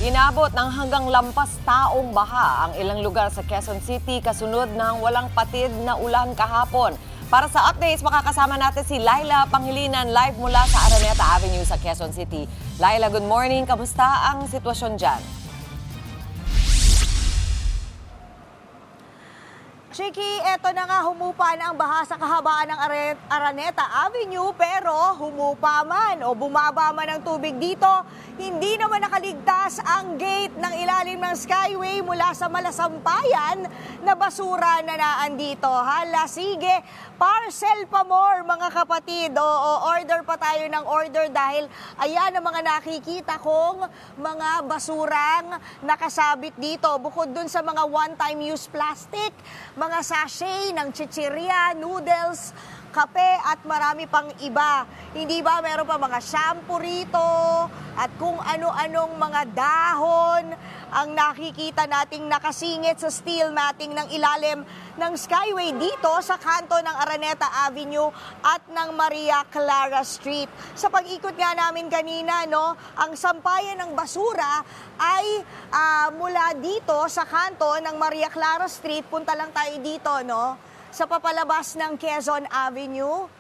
Inabot ng hanggang lampas taong baha ang ilang lugar sa Quezon City kasunod ng walang patid na ulan kahapon. Para sa updates, makakasama natin si Laila Pangilinan live mula sa Araneta Avenue sa Quezon City. Laila, good morning. Kamusta ang sitwasyon dyan? Chiki, eto na nga, humupa na ang baha sa kahabaan ng Araneta Avenue, pero humupa man o bumaba man ang tubig dito, hindi naman nakaligtas ang gate ng ilalim ng Skyway mula sa Malasampayan na basura na naandito. Hala, sige, parcel pa more mga kapatid. O order pa tayo ng order dahil ayan ang mga nakikita kong mga basurang nakasabit dito. Bukod dun sa mga one-time use plastic, mga sachet ng chichirya, noodles, kape at marami pang iba. Hindi ba meron pa mga shampoo rito at kung ano-anong mga dahon ang nakikita nating nakasingit sa steel matting ng ilalim ng Skyway dito sa kanto ng Araneta Avenue at ng Maria Clara Street. Sa pag-ikot nga namin kanina, no, ang sampayan ng basura ay mula dito sa kanto ng Maria Clara Street. Punta lang tayo dito, no, sa papalabas ng Quezon Avenue.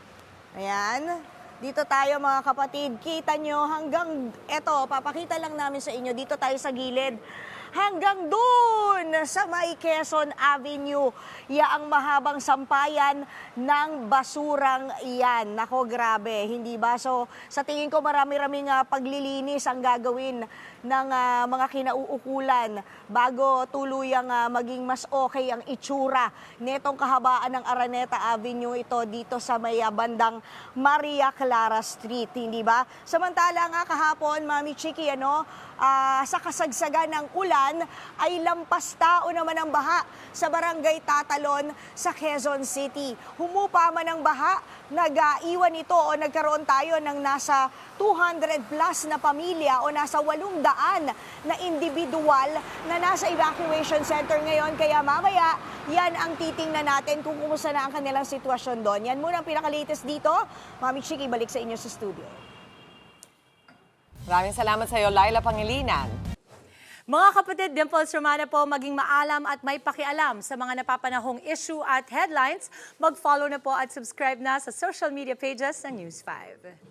Ayan. Dito tayo mga kapatid. Kita nyo hanggang, eto, papakita lang namin sa inyo. Dito tayo sa gilid. Hanggang dun sa may Quezon Avenue. Yaang mahabang sampayan ng basurang iyan. Nako, grabe, hindi ba? So, sa tingin ko marami-raming paglilinis ang gagawin ng mga kinauukulan bago tuluyang maging mas okay ang itsura netong kahabaan ng Araneta Avenue ito dito sa may bandang Maria Clara Street, hindi ba? Samantala nga kahapon, Mami Chiki, sa kasagsagan ng ulan ay lampas tao naman ang baha sa barangay Tatalon sa Quezon City. Humupa man ang baha, nag-iwan ito o nagkaroon tayo ng nasa 200 plus na pamilya o nasa 800 na individual na nasa evacuation center ngayon. Kaya mamaya, yan ang titingnan natin kung kumusta na ang kanilang sitwasyon doon. Yan muna ang pinaka-latest dito. Mami Chiki, balik sa inyo sa studio. Maraming salamat sa iyo, Laila Pangilinan. Mga kapatid, Dimples Romana po, maging maalam at may pakialam sa mga napapanahong issue at headlines. Mag-follow na po at subscribe na sa social media pages ng News 5.